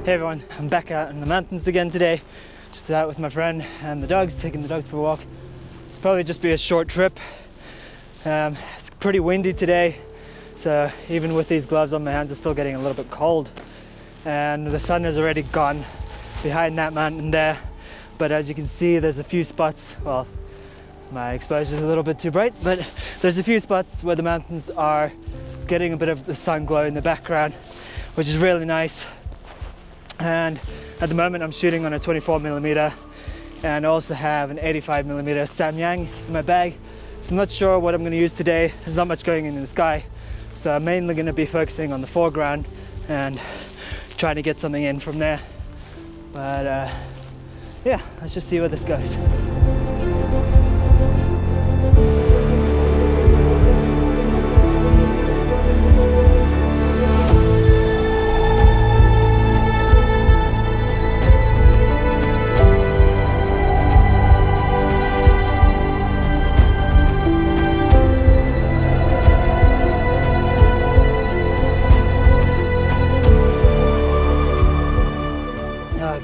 Hey everyone, I'm back out in the mountains again today. Just out with my friend and the dogs, taking the dogs for a walk. Probably just be a short trip. It's pretty windy today, so even with these gloves on, my hands are still getting a little bit cold. And the sun has already gone behind that mountain there. But as you can see, there's a few spots, well, my exposure is a little bit too bright, but there's a few spots where the mountains are getting a bit of the sun glow in the background, which is really nice. And at the moment I'm shooting on a 24mm and I also have an 85mm Samyang in my bag. So I'm not sure what I'm going to use today. There's not much going in the sky, so I'm mainly going to be focusing on the foreground and trying to get something in from there. But yeah, let's just see where this goes.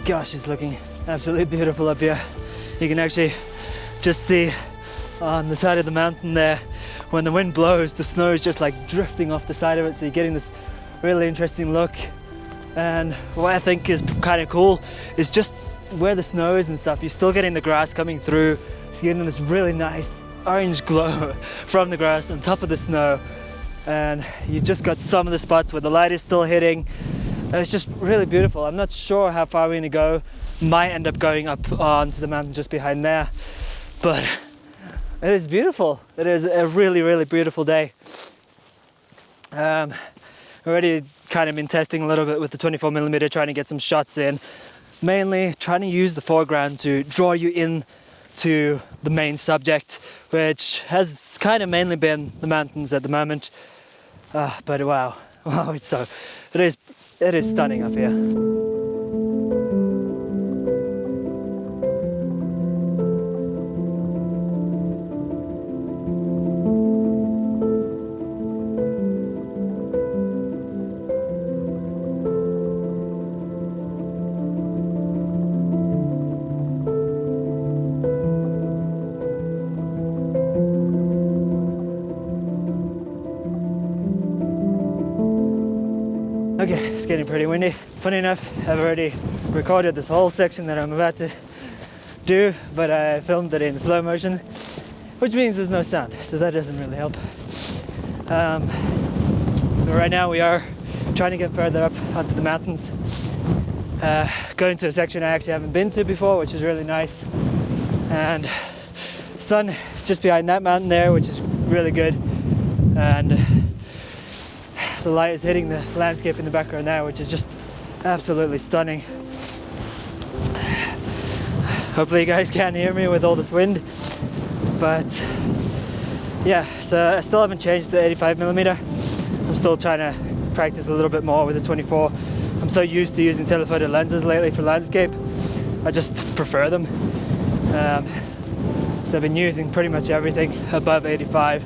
Gosh, it's looking absolutely beautiful up here. You can actually just see on the side of the mountain there, when the wind blows, the snow is just like drifting off the side of it, so you're getting this really interesting look. And what I think is kind of cool is just where the snow is and stuff, you're still getting the grass coming through, so you're getting this really nice orange glow from the grass on top of the snow. And you just got some of the spots where the light is still hitting. It's just really beautiful. I'm not sure how far we're gonna go. Might end up going up onto the mountain just behind there, but it is beautiful. It is a really, really beautiful day. Already kind of been testing a little bit with the 24mm, trying to get some shots in. Mainly trying to use the foreground to draw you in to the main subject, which has kind of mainly been the mountains at the moment. But wow, it is stunning up here. Okay, it's getting pretty windy. Funny enough, I've already recorded this whole section that I'm about to do, but I filmed it in slow motion, which means there's no sound, so that doesn't really help. But right now we are trying to get further up onto the mountains, going to a section I actually haven't been to before, which is really nice. And the sun is just behind that mountain there, which is really good. And the light is hitting the landscape in the background now, which is just absolutely stunning. Hopefully you guys can't hear me with all this wind, but yeah, so I still haven't changed the 85mm. I'm still trying to practice a little bit more with the 24. I'm so used to using telephoto lenses lately for landscape, I just prefer them. So I've been using pretty much everything above 85.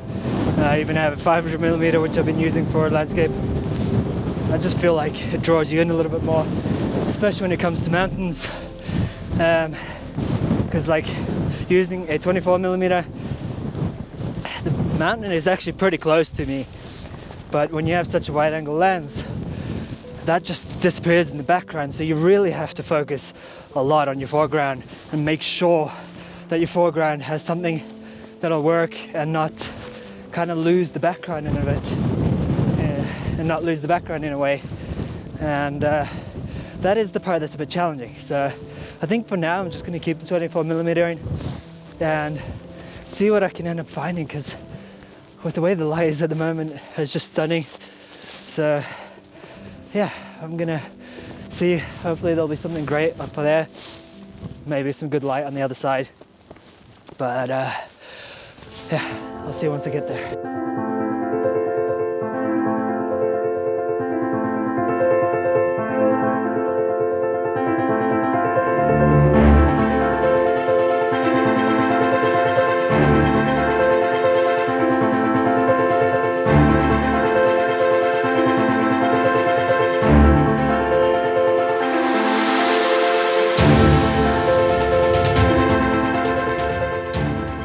I even have a 500mm, which I've been using for landscape. I just feel like it draws you in a little bit more, especially when it comes to mountains. Because like using a 24mm, the mountain is actually pretty close to me. But when you have such a wide angle lens, that just disappears in the background. So you really have to focus a lot on your foreground and make sure that your foreground has something that'll work and not kind of lose the background in a bit, and not lose the background in a way. And that is the part that's a bit challenging. So I think for now I'm just going to keep the 24mm in and see what I can end up finding, because with the way the light is at the moment, it's just stunning. So yeah, I'm gonna see, hopefully there'll be something great up there, maybe some good light on the other side. But yeah, I'll see once I get there.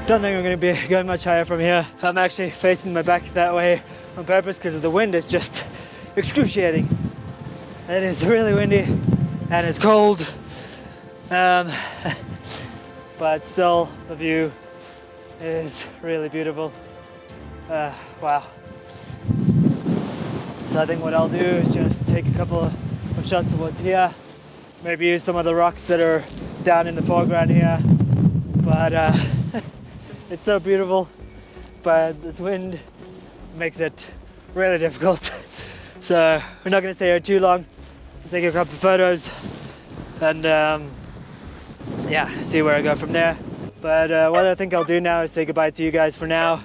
Don't think I'm going to be going much higher from here. I'm actually facing my back that way on purpose because the wind is just excruciating. It is really windy and it's cold, but still the view is really beautiful. Wow. So I think what I'll do is just take a couple of shots of what's here, maybe use some of the rocks that are down in the foreground here, but it's so beautiful, but this wind makes it really difficult. So we're not going to stay here too long. I'll take a couple of photos and yeah, see where I go from there. But what I think I'll do now is say goodbye to you guys for now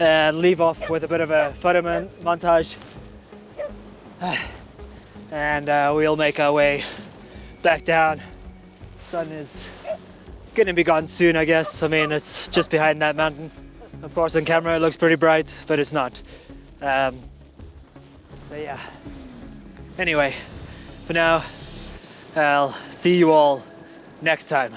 and leave off with a bit of a photo montage. And we'll make our way back down. Sun is gonna be gone soon, I guess. I mean, it's just behind that mountain. Of course, on camera it looks pretty bright, but it's not. So yeah. Anyway, for now, I'll see you all next time.